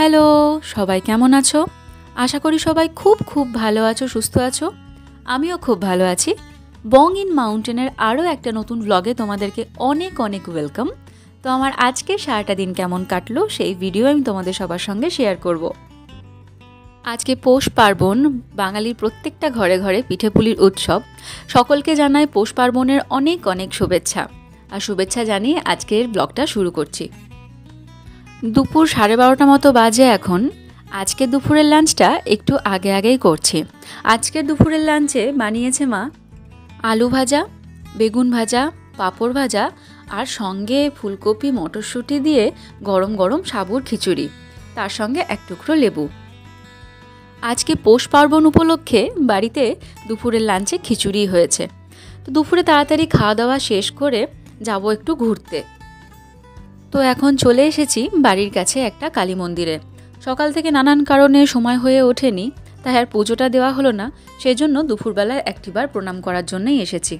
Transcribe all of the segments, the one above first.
Hello, সবাই কেমন আছো? আশা করি সবাই খুব খুব ভালো আছো, সুস্থ আছো। আমিও খুব ভালো আছি। বং ইন মাউন্টেনের আরও একটা নতুন ব্লগে তোমাদেরকে অনেক অনেক ওয়েলকাম। তো আমার আজকে সারাটা দিন কেমন কাটলো সেই ভিডিও আমি তোমাদের সবার সঙ্গে শেয়ার করব। আজকে পৌষ পার্বণ, বাঙালির প্রত্যেকটা ঘরে ঘরে পিঠেপুলির উৎসব। সকলকে জানাই পৌষ পার্বণের অনেক অনেক শুভেচ্ছা। আর শুভেচ্ছা জানিয়ে আজকের ব্লগটা শুরু করছি। দুপুর 12:30 মতো বাজে এখন। আজকে দুপুরের লাঞ্চটা একটু আগেই করছি। আজকের দুপুরের লাঞ্চে বানিয়েছে মা আলু ভাজা, বেগুন ভাজা, পাঁপড় ভাজা আর সঙ্গে ফুলকপি মটরশুঁটি দিয়ে গরম গরম সাবুর খিচুড়ি, তার সঙ্গে এক টুকরো লেবু। আজকে পৌষ পার্বণ উপলক্ষে বাড়িতে দুপুরের লাঞ্চে খিচুড়ি হয়েছে। তো দুপুরে তাড়াতাড়ি খাওয়া দাওয়া শেষ করে যাব একটু ঘুরতে। তো এখন চলে এসেছি বাড়ির কাছে একটা কালী মন্দিরে। সকাল থেকে নানান কারণে সময় হয়ে ওঠেনি, তাই আর পুজোটা দেওয়া হলো না। সেই জন্য দুপুরবেলায় একটিবার প্রণাম করার জন্যই এসেছি।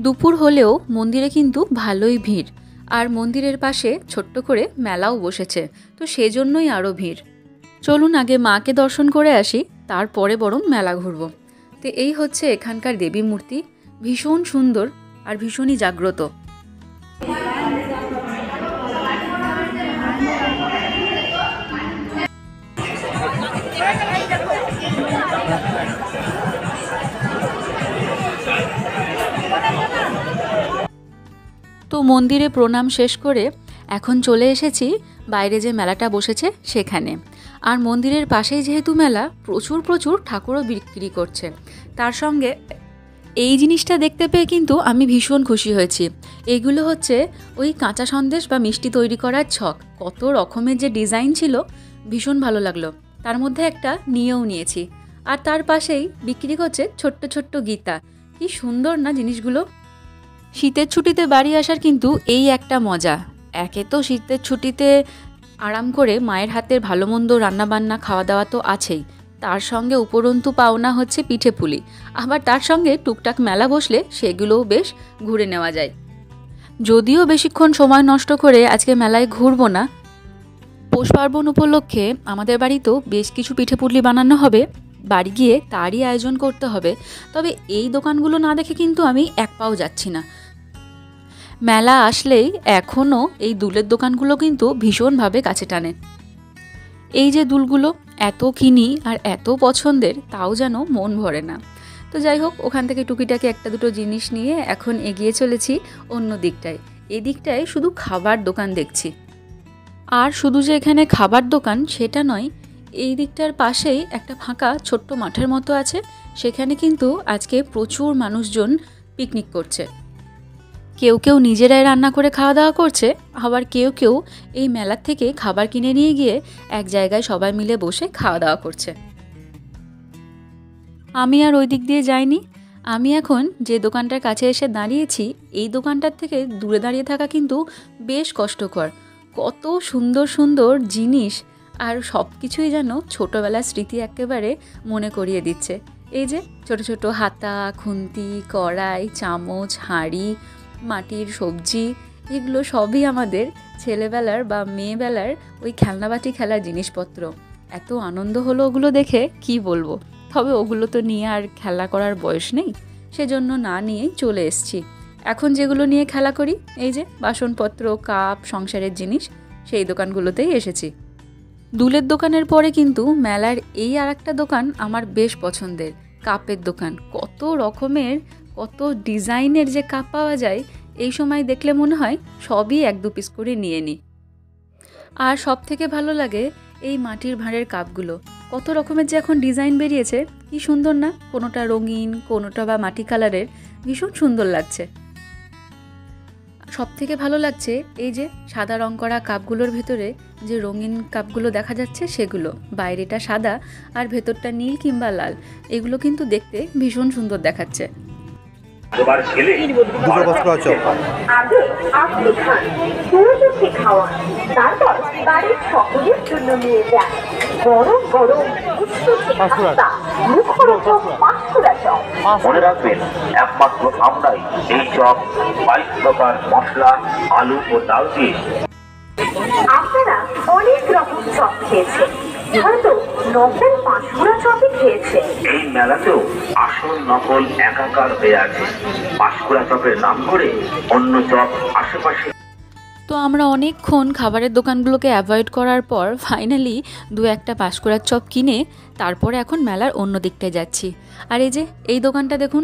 দুপুর হলেও মন্দিরে কিন্তু ভালোই ভিড়, আর মন্দিরের পাশে ছোট্ট করে মেলাও বসেছে, তো সেজন্যই আরও ভিড়। চলুন আগে মাকে দর্শন করে আসি, তারপরে বরং মেলা ঘুরব। তো এই হচ্ছে এখানকার দেবী মূর্তি, ভীষণ সুন্দর আর ভীষণই জাগ্রত। তো মন্দিরে প্রণাম শেষ করে এখন চলে এসেছি বাইরে যে মেলাটা বসেছে সেখানে। আর মন্দিরের পাশেই যেহেতু মেলা, প্রচুর প্রচুর ঠাকুরও বিক্রি করছে। তার সঙ্গে এই জিনিসটা দেখতে পেয়ে কিন্তু আমি ভীষণ খুশি হয়েছি। এগুলো হচ্ছে ওই কাঁচা সন্দেশ বা মিষ্টি তৈরি করার ছক। কত রকমের যে ডিজাইন ছিল, ভীষণ ভালো লাগলো। তার মধ্যে একটা নিয়েও নিয়েছি। আর তার পাশেই বিক্রি করছে ছোট্ট ছোট্ট গীতা। কি সুন্দর না জিনিসগুলো। শীতের ছুটিতে বাড়ি আসার কিন্তু এই একটা মজা। একে তো শীতের ছুটিতে আরাম করে মায়ের হাতের ভালো মন্দ রান্নাবান্না খাওয়া দাওয়া তো আছেই, তার সঙ্গে উপরন্তু পাওনা হচ্ছে পিঠেপুলি। আবার তার সঙ্গে টুকটাক মেলা বসলে সেগুলোও বেশ ঘুরে নেওয়া যায়। যদিও বেশিক্ষণ সময় নষ্ট করে আজকে মেলায় ঘুরবো না। পৌষ পার্বণ উপলক্ষে আমাদের বাড়িতেও বেশ কিছু পিঠেপুলি বানানো হবে, বাড়ি গিয়ে তারই আয়োজন করতে হবে। তবে এই দোকানগুলো না দেখে কিন্তু আমি এক পাও যাচ্ছি না। মেলা আসলেই এখনও এই দুলের দোকানগুলো কিন্তু ভীষণভাবে কাছে টানে। এই যে দুলগুলো এত কিনি আর এত পছন্দের, তাও যেন মন ভরে না। তো যাই হোক, ওখান থেকে টুকিটাকি একটা দুটো জিনিস নিয়ে এখন এগিয়ে চলেছি অন্য দিকটায়। এদিকটায় শুধু খাবার দোকান দেখছি। আর শুধু যে এখানে খাবার দোকান সেটা নয়, এই দিকটার পাশেই একটা ফাঁকা ছোট্ট মাঠের মতো আছে। সেখানে কিন্তু আজকে প্রচুর মানুষজন পিকনিক করছে। কেউ কেউ নিজেরাই রান্না করে খাওয়া দাওয়া করছে, আবার কেউ কেউ এই মেলার থেকে খাবার কিনে নিয়ে গিয়ে এক জায়গায় সবাই মিলে বসে খাওয়া দাওয়া করছে। আমি আর ওই দিক দিয়ে যাইনি। আমি এখন যে দোকানটার কাছে এসে দাঁড়িয়েছি, এই দোকানটার থেকে দূরে দাঁড়িয়ে থাকা কিন্তু বেশ কষ্টকর। কত সুন্দর সুন্দর জিনিস, আর সব কিছুই যেন ছোটোবেলার স্মৃতি একেবারে মনে করিয়ে দিচ্ছে। এই যে ছোট ছোট হাতা, খুন্তি, কড়াই, চামচ, হাঁড়ি, মাটির সবজি, এগুলো সবই আমাদের ছেলেবেলার বা মেয়েবেলার ওই খেলনাবাটি খেলার জিনিসপত্র। এত আনন্দ হলো ওগুলো দেখে, কি বলবো। তবে ওগুলো তো নিয়ে আর খেলা করার বয়স নেই, সেজন্য না নিয়েই চলে এসছি। এখন যেগুলো নিয়ে খেলা করি, এই যে বাসনপত্র, কাপ, সংসারের জিনিস, সেই দোকানগুলোতেই এসেছি। দুলের দোকানের পরে কিন্তু মেলার এই আর একটা দোকান আমার বেশ পছন্দের, কাপের দোকান। কত রকমের, কত ডিজাইনের যে কাপ পাওয়া যায়, এই সময় দেখলে মনে হয় সবই এক দু পিস করে নিয়ে নিই। আর সব থেকে ভালো লাগে এই মাটির ভাঁড়ের কাপগুলো। কত রকমের যে এখন ডিজাইন বেরিয়েছে, কি সুন্দর না। কোনোটা রঙিন, কোনোটা বা মাটি কালারের, ভীষণ সুন্দর লাগছে। সব থেকে ভালো লাগছে এই যে সাদা রং করা কাপগুলোর ভেতরে যে রঙিন কাপগুলো দেখা যাচ্ছে, সেগুলো বাইরেটা সাদা আর ভেতরটা নীল কিংবা লাল। এগুলো কিন্তু দেখতে ভীষণ সুন্দর দেখাচ্ছে। মনে রাখবেন, একমাত্র আমরাই এই চপ 22 প্রকার মশলা, আলু ও ডাল দিয়ে আপনারা অনেক রকম চপ খেয়েছেন, হয়তো নকল পাঁশকুড়া চপই খেয়েছেন। এই মেলাতেও আসল নকল একাকার হয়ে আছে। পাঁশকুড়া চপের নাম করে অন্য চপ আশেপাশে। তো আমরা অনেকক্ষণ খাবারের দোকানগুলোকে অ্যাভয়েড করার পর ফাইনালি দু একটা পাঁশকুড়ার চপ কিনে তারপরে এখন মেলার অন্য দিকটায় যাচ্ছি। আর এই যে এই দোকানটা দেখুন,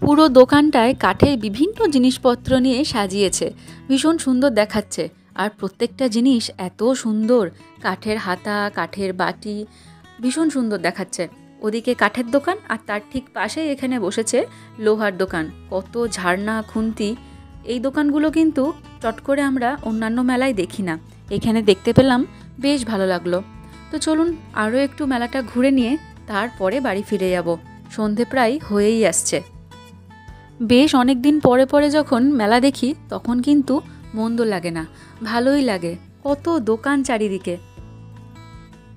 পুরো দোকানটায় কাঠের বিভিন্ন জিনিসপত্র নিয়ে সাজিয়েছে, ভীষণ সুন্দর দেখাচ্ছে। আর প্রত্যেকটা জিনিস এত সুন্দর, কাঠের হাতা, কাঠের বাটি, ভীষণ সুন্দর দেখাচ্ছে। ওদিকে কাঠের দোকান আর তার ঠিক পাশেই এখানে বসেছে লোহার দোকান, কত ঝাড়না, খুন্তি। এই দোকানগুলো কিন্তু চট করে আমরা অন্যান্য মেলায় দেখি না, এখানে দেখতে পেলাম, বেশ ভালো লাগলো। তো চলুন আরও একটু মেলাটা ঘুরে নিয়ে তারপরে বাড়ি ফিরে যাব, সন্ধে প্রায় হয়েই আসছে। বেশ অনেক দিন পরে পরে যখন মেলা দেখি তখন কিন্তু মন্দ লাগে না, ভালোই লাগে। কত দোকান চারিদিকে,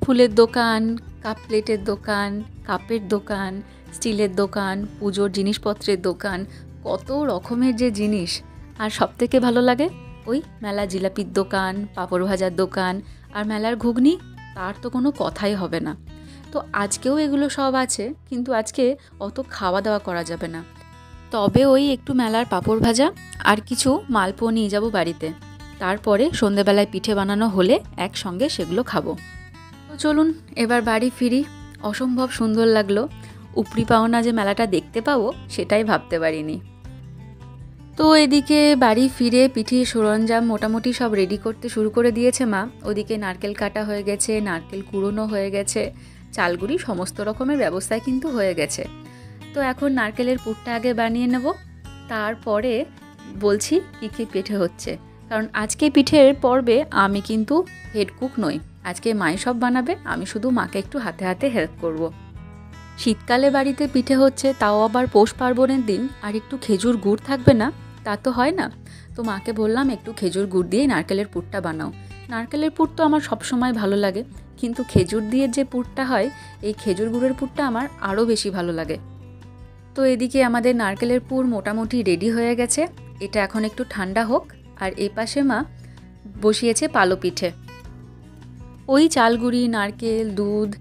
ফুলের দোকান, কাপ প্লেটের দোকান, কাপের দোকান, স্টিলের দোকান, পুজোর জিনিসপত্রের দোকান, কত রকমের যে জিনিস। আর সবথেকে ভালো লাগে ওই মেলা জিলাপির দোকান, পাঁপড় ভাজার দোকান, আর মেলার ঘুগনি, তার তো কোনো কথাই হবে না। তো আজকেও এগুলো সব আছে, কিন্তু আজকে অত খাওয়া দাওয়া করা যাবে না। তবে ওই একটু মেলার পাঁপড় ভাজা আর কিছু মালপো নিয়ে যাব বাড়িতে, তারপরে সন্ধেবেলায় পিঠে বানানো হলে একসঙ্গে সেগুলো খাবো। তো চলুন এবার বাড়ি ফিরি। অসম্ভব সুন্দর লাগলো, উপরি পাওনা যে মেলাটা দেখতে পাবো সেটাই ভাবতে পারিনি। তো এদিকে বাড়ি ফিরে পিঠির সরঞ্জাম মোটামুটি সব রেডি করতে শুরু করে দিয়েছে মা। ওদিকে নারকেল কাটা হয়ে গেছে, নারকেল কুড়োনো হয়ে গেছে, চালগুড়ি, সমস্ত রকমের ব্যবস্থায় কিন্তু হয়ে গেছে। তো এখন নারকেলের পুরটা আগে বানিয়ে নেব, তারপরে বলছি কী কী পিঠে হচ্ছে। কারণ আজকে পিঠের পর্বে আমি কিন্তু হেড কুক নই, আজকে মাই সব বানাবে, আমি শুধু মাকে একটু হাতে হাতে হেল্প করব। শীতকালে বাড়িতে পিঠে হচ্ছে, তাও আবার পৌষ পার্বণের দিন, আর একটু খেজুর গুড় থাকবে না তা তো হয় না। তো মাকে বললাম একটু খেজুর গুড় দিয়ে নারকেলের পুরটা বানাও। নারকেলের পুর তো আমার সবসময় ভালো লাগে, কিন্তু খেজুর দিয়ে যে পুরটা হয়, এই খেজুর গুড়ের পুরটা আমার আরও বেশি ভালো লাগে। তো এদিকে আমাদের নারকেলের পুর মোটামুটি রেডি হয়ে গেছে, এটা এখন একটু ঠান্ডা হোক। আর এই পাশে মা বসিয়েছে পালো পিঠে, ওই চালগুড়ি, নারকেল, দুধ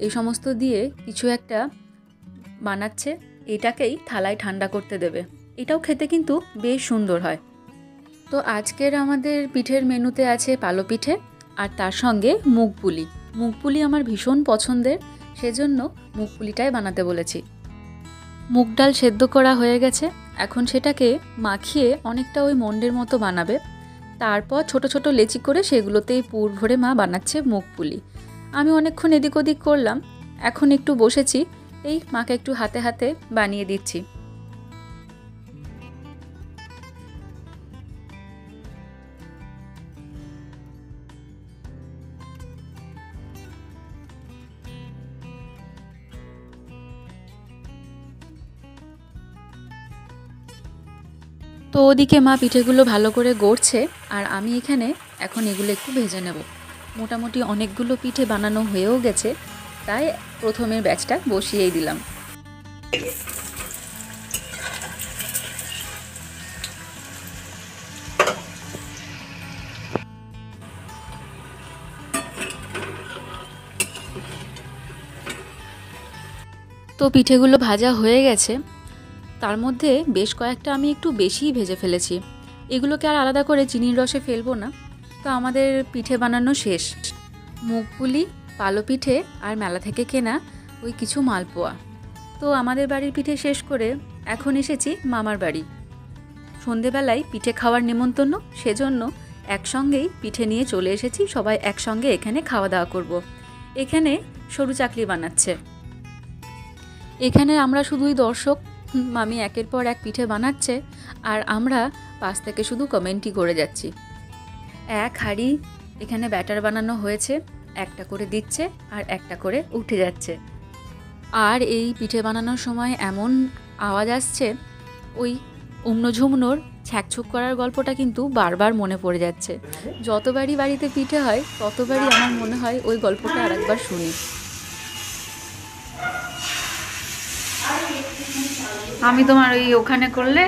এই সমস্ত দিয়ে কিছু একটা বানাচ্ছে, এটাকেই থালায় ঠান্ডা করতে দেবে। এটাও খেতে কিন্তু বেশ সুন্দর হয়। তো আজকের আমাদের পিঠের মেনুতে আছে পালো পিঠে, আর তার সঙ্গে মুগ পুলি। মুগ পুলি আমার ভীষণ পছন্দের, সেজন্য মুগ পুলিটাই বানাতে বলেছি। মুগ ডাল সেদ্ধ করা হয়ে গেছে, এখন সেটাকে মাখিয়ে অনেকটা ওই মন্ডের মতো বানাবে। তারপর ছোট ছোট লেচি করে সেগুলোতেই পুর ভরে মা বানাচ্ছে মুগ পুলি। আমি অনেকক্ষণ এদিক ওদিক করলাম, এখন একটু বসেছি, এই মাকে একটু হাতে হাতে বানিয়ে দিচ্ছি। তো ওদিকে মা পিঠেগুলো ভালো করে গড়ছে, আর আমি এখানে এখন এগুলো একটু ভেজে নেব। মোটামুটি অনেকগুলো পিঠে বানানো হয়েও গেছে, তাই প্রথমের ব্যাচটা বসিয়েই দিলাম। তো পিঠেগুলো ভাজা হয়ে গেছে, তার মধ্যে বেশ কয়েকটা আমি একটু বেশিই ভেজে ফেলেছি। এগুলোকে আর আলাদা করে চিনির রসে ফেলবো না। তো আমাদের পিঠে বানানো শেষ, মুগ পুলি, পালো পিঠে আর মেলা থেকে কেনা ওই কিছু মালপোয়া। তো আমাদের বাড়ির পিঠে শেষ করে এখন এসেছি মামার বাড়ি। সন্ধেবেলায় পিঠে খাওয়ার নেমন্তন্ন, সেজন্য একসঙ্গেই পিঠে নিয়ে চলে এসেছি, সবাই একসঙ্গে এখানে খাওয়া দাওয়া করব। এখানে সরু চাকলি বানাচ্ছে, এখানে আমরা শুধুই দর্শক। মামি একের পর এক পিঠে বানাচ্ছে, আর আমরা পাশ থেকে শুধু কমেন্টই করে যাচ্ছি। এক হাঁড়ি এখানে ব্যাটার বানানো হয়েছে, একটা করে দিচ্ছে আর একটা করে উঠে যাচ্ছে। আর এই পিঠে বানানোর সময় এমন আওয়াজ আসছে, ওই উমনো-ঝুমনোর ছ্যাঁকছুক করার গল্পটা কিন্তু বারবার মনে পড়ে যাচ্ছে। যতবারই বাড়িতে পিঠে হয় ততবারই আমার মনে হয় ওই গল্পটা আরেকবার শুনি। আমি তোমার ওই ওখানে করলে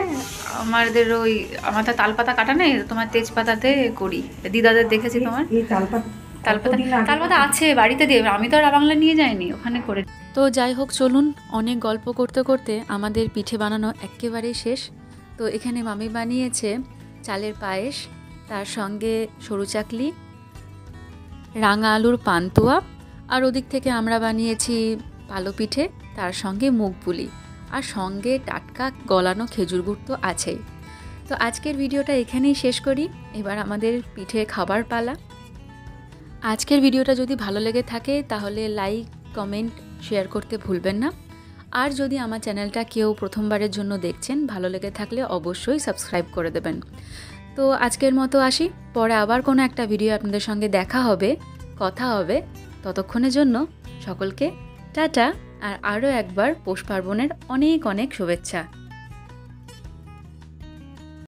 আমাদের ওই আমার তো তালপাতা কাটা নেই, তোমার তেজপাতাতে করি। দিদাদের দেখেছি তোমার তালপাতা আছে বাড়িতে দিয়ে, আমি তো আর বাংলা নিয়ে যাইনি, ওখানে করে। তো যাই হোক, চলুন, অনেক গল্প করতে করতে আমাদের পিঠে বানানো একেবারেই শেষ। তো এখানে মামি বানিয়েছে চালের পায়েস, তার সঙ্গে সরু চাকলি, রাঙা আলুর পান্তুয়া, আর ওদিক থেকে আমরা বানিয়েছি পালো পিঠে, তার সঙ্গে মুগ পুলি, আর সঙ্গে টাটকা গলানো খেজুর গুড় তো আছেই। তো আজকের ভিডিওটা এখানেই শেষ করি, এবার আমাদের পিঠে খাবার পালা। আজকের ভিডিওটা যদি ভালো লেগে থাকে তাহলে লাইক, কমেন্ট, শেয়ার করতে ভুলবেন না। আর যদি আমার চ্যানেলটা কেউ প্রথমবারের জন্য দেখছেন, ভালো লেগে থাকলে অবশ্যই সাবস্ক্রাইব করে দেবেন। তো আজকের মতো আসি, পরে আবার কোনো একটা ভিডিও আপনাদের সঙ্গে দেখা হবে, কথা হবে। ততক্ষণের জন্য সকলকে টাটা, আর আরও একবার পৌষ পার্বণের অনেক অনেক শুভেচ্ছা।